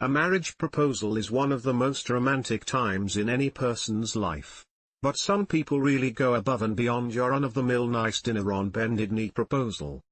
A marriage proposal is one of the most romantic times in any person's life. But some people really go above and beyond your run-of-the-mill nice dinner on bended knee proposal.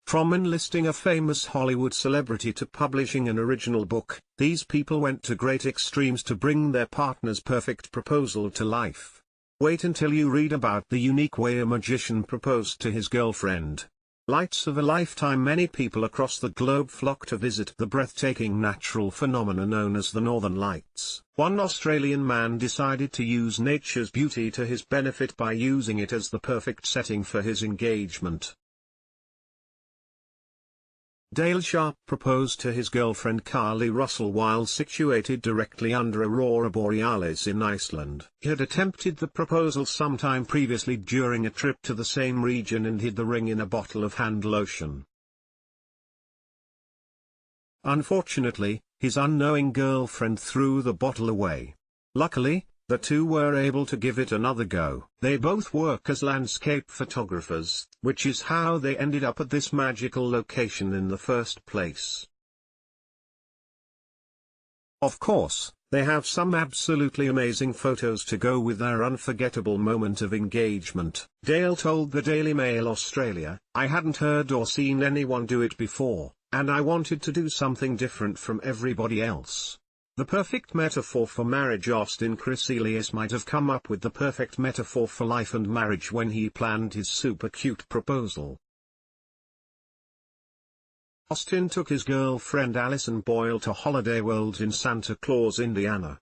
From enlisting a famous Hollywood celebrity to publishing an original book, these people went to great extremes to bring their partner's perfect proposal to life. Wait until you read about the unique way a magician proposed to his girlfriend. Lights of a lifetime. Many people across the globe flock to visit the breathtaking natural phenomena known as the Northern Lights. One Australian man decided to use nature's beauty to his benefit by using it as the perfect setting for his engagement. Dale Sharp proposed to his girlfriend Carly Russell while situated directly under Aurora Borealis in Iceland. He had attempted the proposal sometime previously during a trip to the same region and hid the ring in a bottle of hand lotion. Unfortunately, his unknowing girlfriend threw the bottle away. Luckily, the two were able to give it another go. They both work as landscape photographers, which is how they ended up at this magical location in the first place. Of course, they have some absolutely amazing photos to go with their unforgettable moment of engagement. Dale told the Daily Mail Australia, "I hadn't heard or seen anyone do it before, and I wanted to do something different from everybody else." The perfect metaphor for marriage. Austin Chryselius might have come up with the perfect metaphor for life and marriage when he planned his super cute proposal. Austin took his girlfriend Allison Boyle to Holiday World in Santa Claus, Indiana.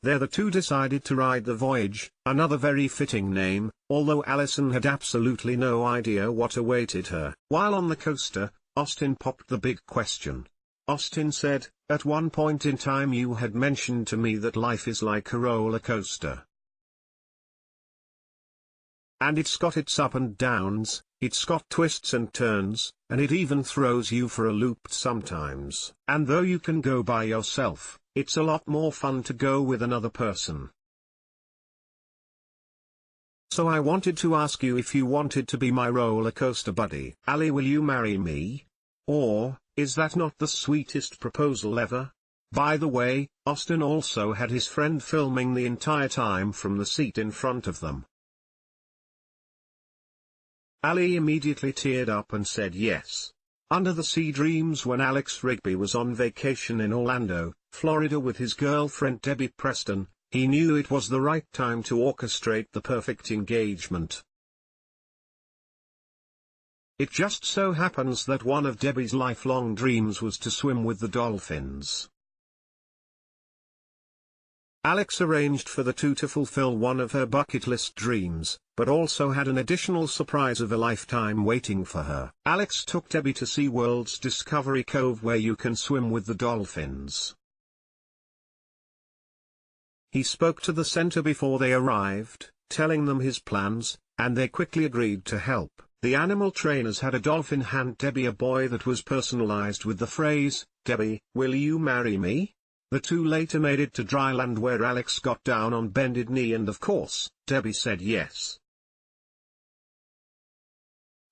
There the two decided to ride the Voyage, another very fitting name, although Allison had absolutely no idea what awaited her. While on the coaster, Austin popped the big question. Austin said, "At one point in time you had mentioned to me that life is like a roller coaster. And it's got its up and downs, it's got twists and turns, and it even throws you for a loop sometimes. And though you can go by yourself, it's a lot more fun to go with another person. So I wanted to ask you if you wanted to be my roller coaster buddy. Ali, will you marry me? Or, is that not the sweetest proposal ever?" By the way, Austin also had his friend filming the entire time from the seat in front of them. Ali immediately teared up and said yes. Under the Sea Dreams. When Alex Rigby was on vacation in Orlando, Florida with his girlfriend Debbie Preston, he knew it was the right time to orchestrate the perfect engagement. It just so happens that one of Debbie's lifelong dreams was to swim with the dolphins. Alex arranged for the two to fulfill one of her bucket list dreams, but also had an additional surprise of a lifetime waiting for her. Alex took Debbie to SeaWorld's Discovery Cove, where you can swim with the dolphins. He spoke to the center before they arrived, telling them his plans, and they quickly agreed to help. The animal trainers had a dolphin hand Debbie a buoy that was personalized with the phrase, "Debbie, will you marry me?" The two later made it to dry land, where Alex got down on bended knee and of course, Debbie said yes.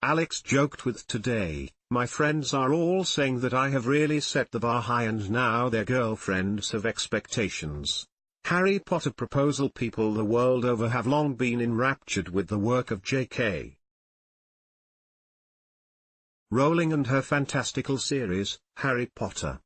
Alex joked with Today, "My friends are all saying that I have really set the bar high and now their girlfriends have expectations." Harry Potter proposal. People the world over have long been enraptured with the work of J.K. Rowling and her fantastical series, Harry Potter.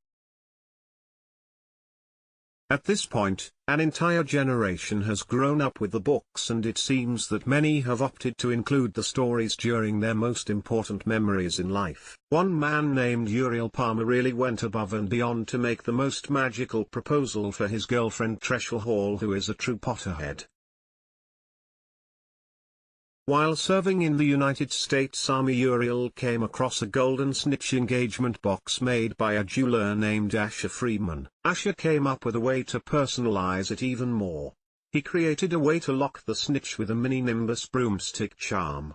At this point, an entire generation has grown up with the books, and it seems that many have opted to include the stories during their most important memories in life. One man named Uriel Palmer really went above and beyond to make the most magical proposal for his girlfriend Treasure Hall, who is a true Potterhead. While serving in the United States Army, Uriel came across a golden snitch engagement box made by a jeweler named Asher Freeman. Asher came up with a way to personalize it even more. He created a way to lock the snitch with a mini Nimbus broomstick charm.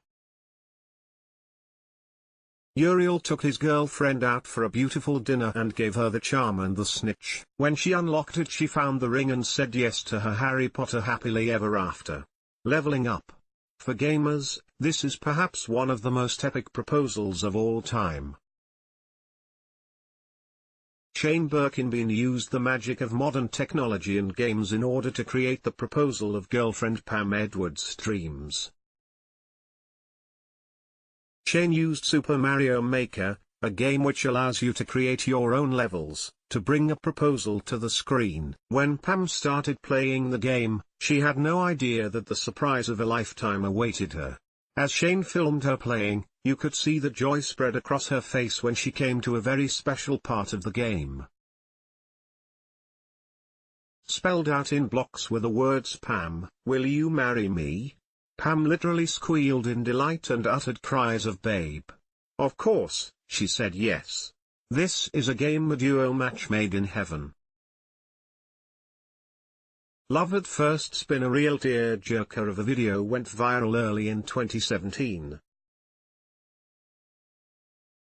Uriel took his girlfriend out for a beautiful dinner and gave her the charm and the snitch. When she unlocked it, she found the ring and said yes to her Harry Potter happily ever after. Leveling up. For gamers, This is perhaps one of the most epic proposals of all time. Shane Birkin used the magic of modern technology and games in order to create the proposal of girlfriend Pam Edwards' dreams. Shane used Super Mario Maker, a game which allows you to create your own levels, to bring a proposal to the screen. When Pam started playing the game, she had no idea that the surprise of a lifetime awaited her. As Shane filmed her playing, you could see the joy spread across her face when she came to a very special part of the game. Spelled out in blocks were the words "Pam, will you marry me?" Pam literally squealed in delight and uttered cries of "Babe." Of course, she said yes. This is a game, a duo match made in heaven. Love at First Spin, a real tearjerker of a video, went viral early in 2017.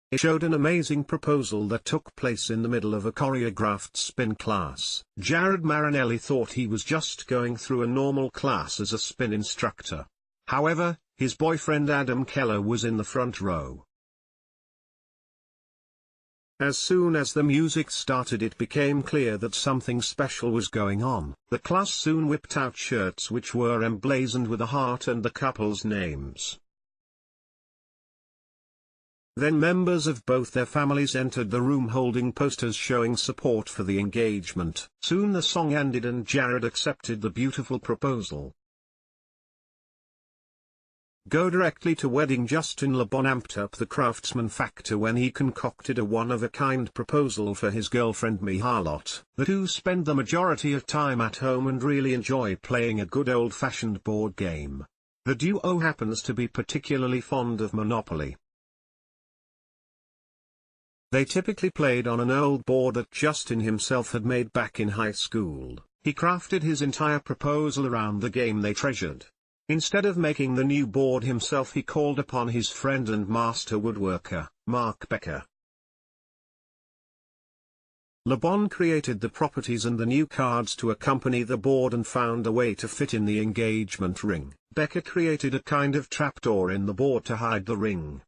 It showed an amazing proposal that took place in the middle of a choreographed spin class. Jared Marinelli thought he was just going through a normal class as a spin instructor. However, his boyfriend Adam Keller was in the front row. As soon as the music started, it became clear that something special was going on. The class soon whipped out shirts which were emblazoned with a heart and the couple's names. Then members of both their families entered the room holding posters showing support for the engagement. Soon the song ended and Jared accepted the beautiful proposal. Go directly to wedding. Justin LeBon amped up the craftsman factor when he concocted a one-of-a-kind proposal for his girlfriend Mihalot. The two spend the majority of time at home and really enjoy playing a good old-fashioned board game. The duo happens to be particularly fond of Monopoly. They typically played on an old board that Justin himself had made back in high school. He crafted his entire proposal around the game they treasured. Instead of making the new board himself, he called upon his friend and master woodworker, Mark Becker. LeBon created the properties and the new cards to accompany the board and found a way to fit in the engagement ring. Becker created a kind of trapdoor in the board to hide the ring.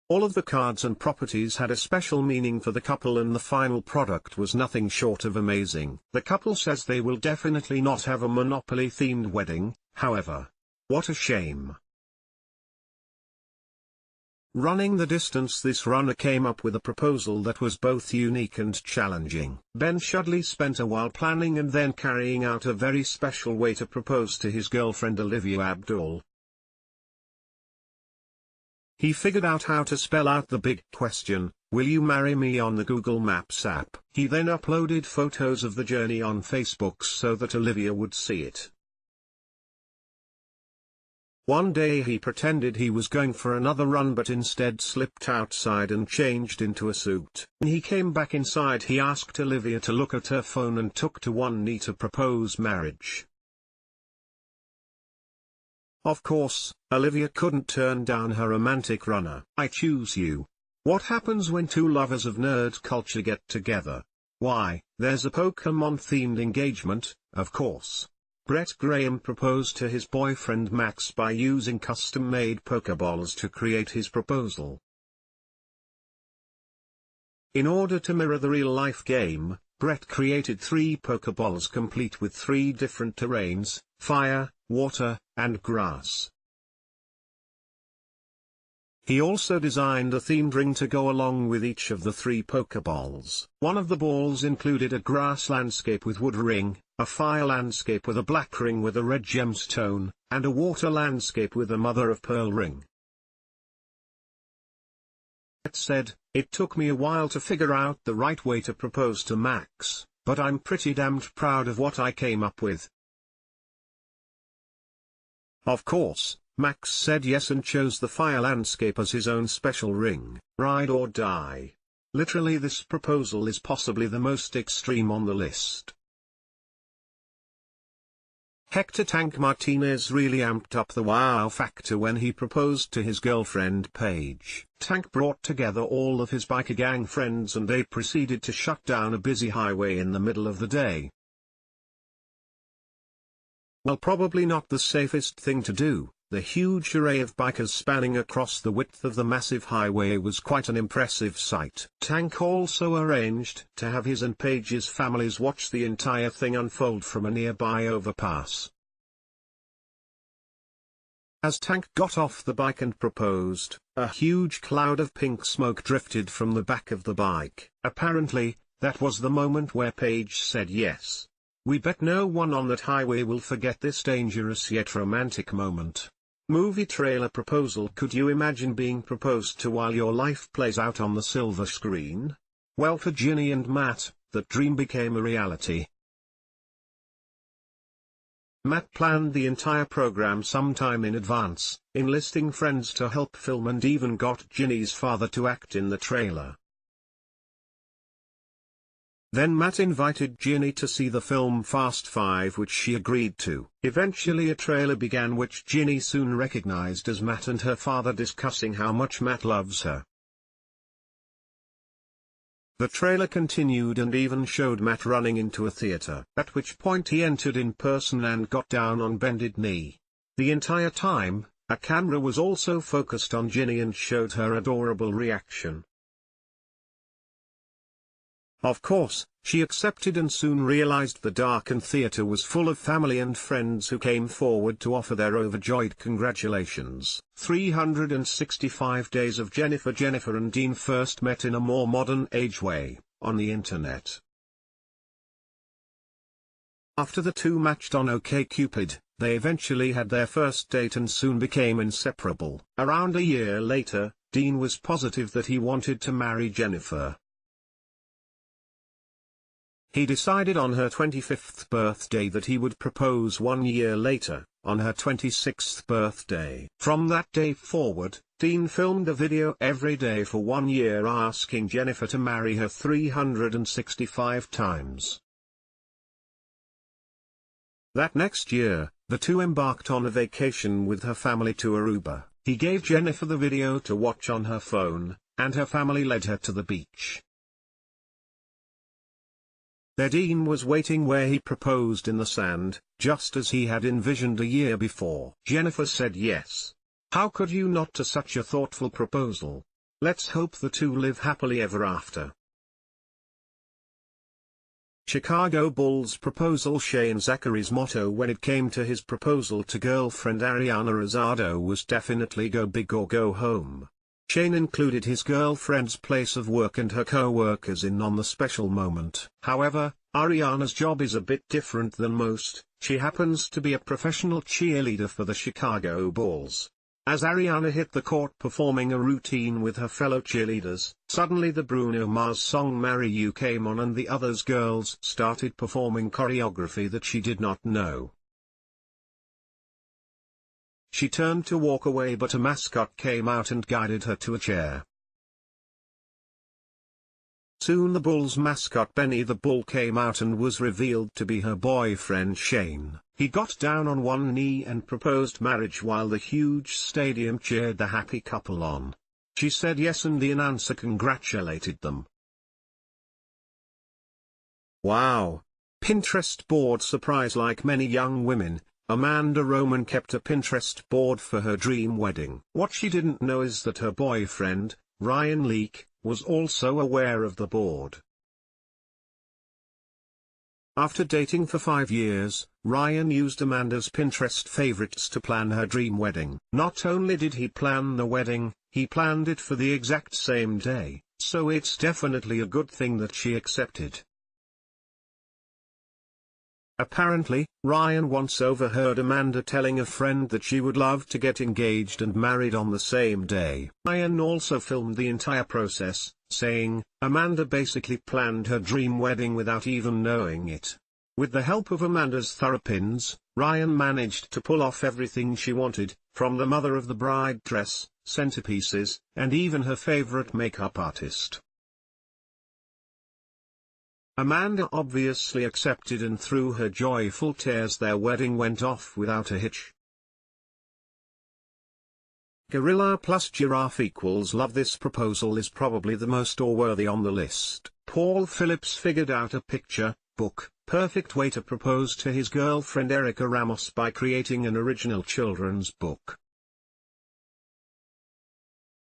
All of the cards and properties had a special meaning for the couple, and the final product was nothing short of amazing. The couple says they will definitely not have a Monopoly-themed wedding, however. What a shame. Running the distance, this runner came up with a proposal that was both unique and challenging. Ben Shudley spent a while planning and then carrying out a very special way to propose to his girlfriend Olivia Abdul. He figured out how to spell out the big question, "Will you marry me?" on the Google Maps app. He then uploaded photos of the journey on Facebook so that Olivia would see it. One day he pretended he was going for another run but instead slipped outside and changed into a suit. When he came back inside, he asked Olivia to look at her phone and took to one knee to propose marriage. Of course, Olivia couldn't turn down her romantic runner. "I choose you." What happens when two lovers of nerd culture get together? Why, there's a Pokemon-themed engagement, of course. Brett Graham proposed to his boyfriend Max by using custom-made Pokeballs to create his proposal. In order to mirror the real-life game, Brett created 3 Pokeballs complete with 3 different terrains: fire, water, and grass. He also designed a themed ring to go along with each of the 3 Pokeballs. One of the balls included a grass landscape with wood ring, a fire landscape with a black ring with a red gemstone, and a water landscape with a mother-of-pearl ring. Brett said, "It took me a while to figure out the right way to propose to Max, but I'm pretty damned proud of what I came up with." Of course, Max said yes and chose the fire landscape as his own special ring. Ride or die. Literally, this proposal is possibly the most extreme on the list. Hector "Tank" Martinez really amped up the wow factor when he proposed to his girlfriend Paige. Tank brought together all of his biker gang friends and they proceeded to shut down a busy highway in the middle of the day. Well, probably not the safest thing to do. The huge array of bikers spanning across the width of the massive highway was quite an impressive sight. Tank also arranged to have his and Paige's families watch the entire thing unfold from a nearby overpass. As Tank got off the bike and proposed, a huge cloud of pink smoke drifted from the back of the bike. Apparently, that was the moment where Paige said yes. We bet no one on that highway will forget this dangerous yet romantic moment. Movie trailer proposal. Could you imagine being proposed to while your life plays out on the silver screen? Well, for Ginny and Matt, that dream became a reality. Matt planned the entire program sometime in advance, enlisting friends to help film and even got Ginny's father to act in the trailer. Then Matt invited Ginny to see the film Fast 5, which she agreed to. Eventually a trailer began which Ginny soon recognized as Matt and her father discussing how much Matt loves her. The trailer continued and even showed Matt running into a theater, at which point he entered in person and got down on bended knee. The entire time, a camera was also focused on Ginny and showed her adorable reaction. Of course, she accepted and soon realized the darkened theater was full of family and friends who came forward to offer their overjoyed congratulations. 365 days of Jennifer and Dean first met in a more modern age way, on the internet. After the two matched on OkCupid, they eventually had their first date and soon became inseparable. Around a year later, Dean was positive that he wanted to marry Jennifer. He decided on her 25th birthday that he would propose 1 year later, on her 26th birthday. From that day forward, Dean filmed a video every day for 1 year asking Jennifer to marry her 365 times. That next year, the two embarked on a vacation with her family to Aruba. He gave Jennifer the video to watch on her phone, and her family led her to the beach. There Dean was waiting where he proposed in the sand, just as he had envisioned a year before. Jennifer said yes. How could you not to such a thoughtful proposal? Let's hope the two live happily ever after. Chicago Bulls proposal. Shane Zachary's motto when it came to his proposal to girlfriend Ariana Rosado was definitely go big or go home. Shane included his girlfriend's place of work and her co-workers in on the special moment. However, Ariana's job is a bit different than most. She happens to be a professional cheerleader for the Chicago Bulls. As Ariana hit the court performing a routine with her fellow cheerleaders, suddenly the Bruno Mars song Marry You came on and the others girls started performing choreography that she did not know. She turned to walk away, but a mascot came out and guided her to a chair. Soon the Bulls mascot Benny the Bull came out and was revealed to be her boyfriend Shane. He got down on one knee and proposed marriage while the huge stadium cheered the happy couple on. She said yes and the announcer congratulated them. Wow! Pinterest board surprise. Like many young women, Amanda Roman kept a Pinterest board for her dream wedding. What she didn't know is that her boyfriend, Ryan Leake, was also aware of the board. After dating for 5 years, Ryan used Amanda's Pinterest favorites to plan her dream wedding. Not only did he plan the wedding, he planned it for the exact same day, so it's definitely a good thing that she accepted. Apparently, Ryan once overheard Amanda telling a friend that she would love to get engaged and married on the same day. Ryan also filmed the entire process, saying, Amanda basically planned her dream wedding without even knowing it. With the help of Amanda's therapists, Ryan managed to pull off everything she wanted, from the mother of the bride dress, centerpieces, and even her favorite makeup artist. Amanda obviously accepted, and through her joyful tears their wedding went off without a hitch. Gorilla plus giraffe equals love. This proposal is probably the most awe-worthy on the list. Paul Phillips figured out a picture book perfect way to propose to his girlfriend Erica Ramos by creating an original children's book.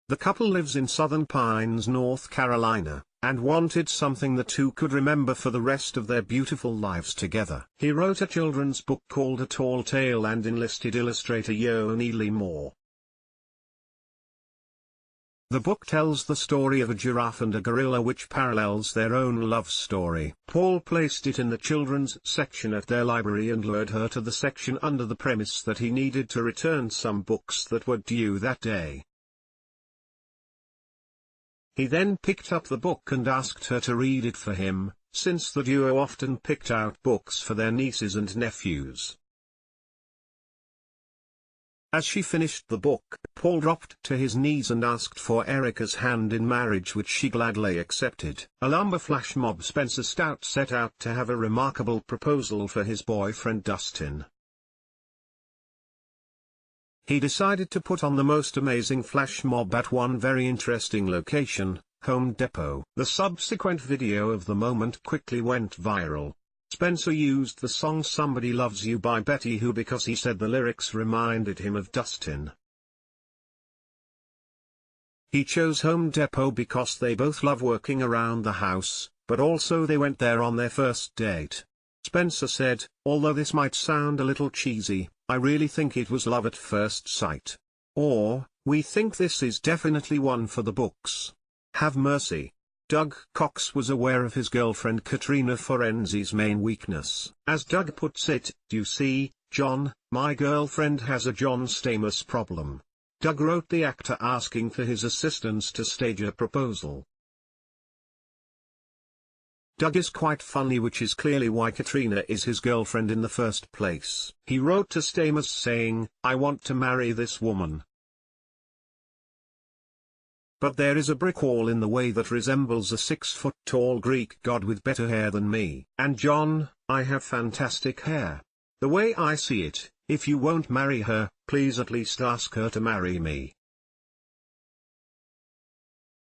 The couple lives in Southern Pines, North Carolina, and wanted something the two could remember for the rest of their beautiful lives together. He wrote a children's book called A Tall Tale and enlisted illustrator Yoni Lee Moore. The book tells the story of a giraffe and a gorilla which parallels their own love story. Paul placed it in the children's section at their library and lured her to the section under the premise that he needed to return some books that were due that day. He then picked up the book and asked her to read it for him, since the duo often picked out books for their nieces and nephews. As she finished the book, Paul dropped to his knees and asked for Erica's hand in marriage, which she gladly accepted. A lumber flash mob Spencer Stout set out to have a remarkable proposal for his boyfriend Dustin. He decided to put on the most amazing flash mob at one very interesting location, Home Depot. The subsequent video of the moment quickly went viral. Spencer used the song Somebody Loves You by Betty Who because he said the lyrics reminded him of Dustin. He chose Home Depot because they both love working around the house, but also they went there on their first date. Spencer said, "Although this might sound a little cheesy, I really think it was love at first sight. Or, we think this is definitely one for the books. Have mercy." Doug Cox was aware of his girlfriend Katrina Forenzi's main weakness. As Doug puts it, "You see, John, my girlfriend has a John Stamos problem." Doug wrote the actor asking for his assistance to stage a proposal. Doug is quite funny, which is clearly why Katrina is his girlfriend in the first place. He wrote to Stamos saying, "I want to marry this woman. But there is a brick wall in the way that resembles a 6-foot-tall Greek god with better hair than me. And John, I have fantastic hair. The way I see it, if you won't marry her, please at least ask her to marry me."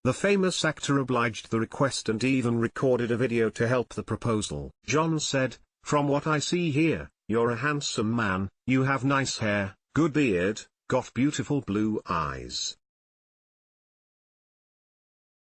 The famous actor obliged the request and even recorded a video to help the proposal. John said, "From what I see here, you're a handsome man, you have nice hair, good beard, got beautiful blue eyes.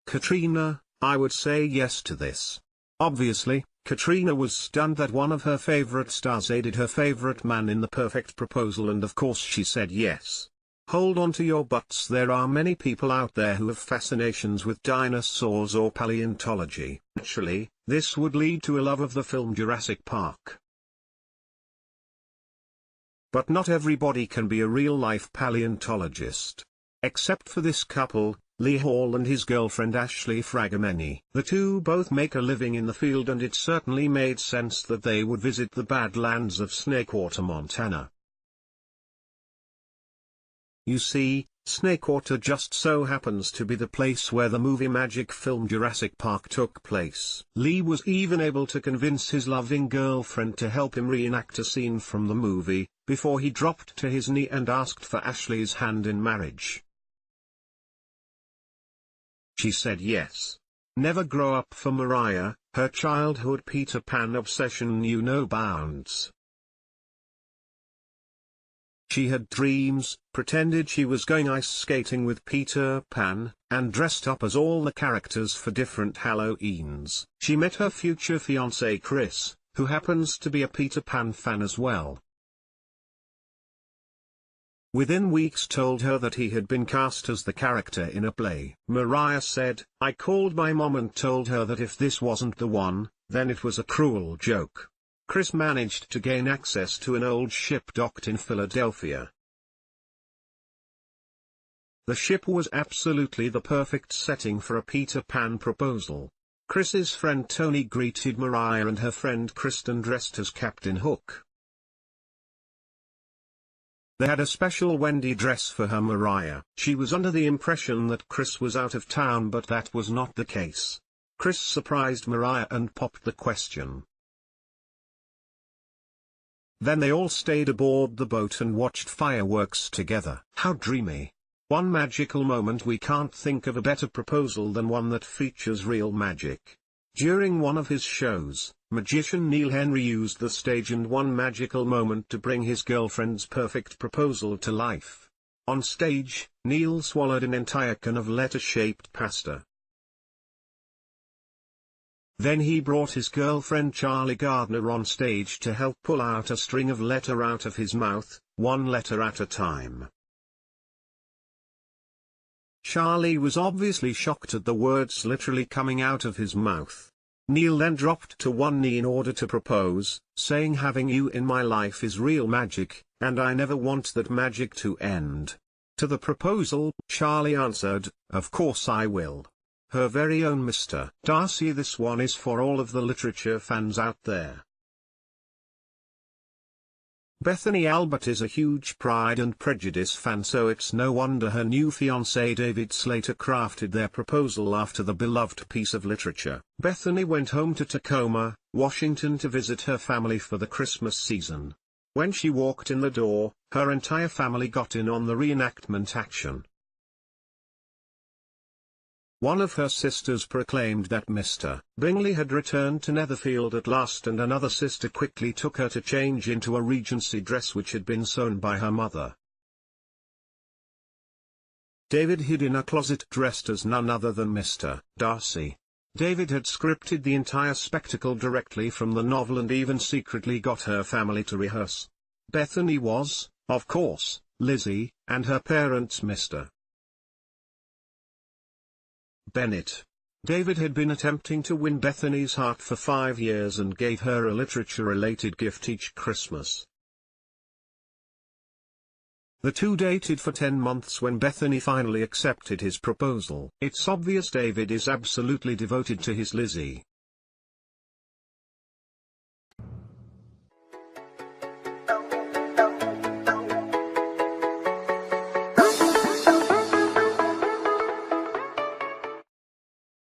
Katrina, I would say yes to this." Obviously, Katrina was stunned that one of her favorite stars aided her favorite man in the perfect proposal, and of course she said yes. Hold on to your butts, there are many people out there who have fascinations with dinosaurs or paleontology. Naturally, this would lead to a love of the film Jurassic Park. But not everybody can be a real-life paleontologist. Except for this couple, Lee Hall and his girlfriend Ashley Fragameni. The two both make a living in the field, and it certainly made sense that they would visit the Badlands of Snakewater, Montana. You see, Snakewater just so happens to be the place where the movie magic film Jurassic Park took place. Lee was even able to convince his loving girlfriend to help him reenact a scene from the movie, before he dropped to his knee and asked for Ashley's hand in marriage. She said yes. Never grow up for Mariah, her childhood Peter Pan obsession knew no bounds. She had dreams, pretended she was going ice skating with Peter Pan, and dressed up as all the characters for different Halloweens. She met her future fiancé Chris, who happens to be a Peter Pan fan as well. Within weeks told her that he had been cast as the character in a play. Mariah said, "I called my mom and told her that if this wasn't the one, then it was a cruel joke." Chris managed to gain access to an old ship docked in Philadelphia. The ship was absolutely the perfect setting for a Peter Pan proposal. Chris's friend Tony greeted Mariah and her friend Kristen dressed as Captain Hook. They had a special Wendy dress for her Mariah. She was under the impression that Chris was out of town, but that was not the case. Chris surprised Mariah and popped the question. Then they all stayed aboard the boat and watched fireworks together. How dreamy. One magical moment. We can't think of a better proposal than one that features real magic. During one of his shows, magician Neil Henry used the stage and one magical moment to bring his girlfriend's perfect proposal to life. On stage, Neil swallowed an entire can of letter-shaped pasta. Then he brought his girlfriend Charlie Gardner on stage to help pull out a string of letter out of his mouth, one letter at a time. Charlie was obviously shocked at the words literally coming out of his mouth. Neil then dropped to one knee in order to propose, saying having you in my life is real magic, and I never want that magic to end. To the proposal, Charlie answered, of course I will. Her very own Mr. Darcy. This one is for all of the literature fans out there. Bethany Albert is a huge Pride and Prejudice fan, so it's no wonder her new fiancé David Slater crafted their proposal after the beloved piece of literature. Bethany went home to Tacoma, Washington to visit her family for the Christmas season. When she walked in the door, her entire family got in on the reenactment action. One of her sisters proclaimed that Mr. Bingley had returned to Netherfield at last, and another sister quickly took her to change into a Regency dress which had been sewn by her mother. David hid in a closet dressed as none other than Mr. Darcy. David had scripted the entire spectacle directly from the novel and even secretly got her family to rehearse. Bethany was, of course, Lizzie, and her parents Mr. Bennet. David had been attempting to win Bethany's heart for 5 years and gave her a literature-related gift each Christmas. The two dated for 10 months when Bethany finally accepted his proposal. It's obvious David is absolutely devoted to his Lizzie.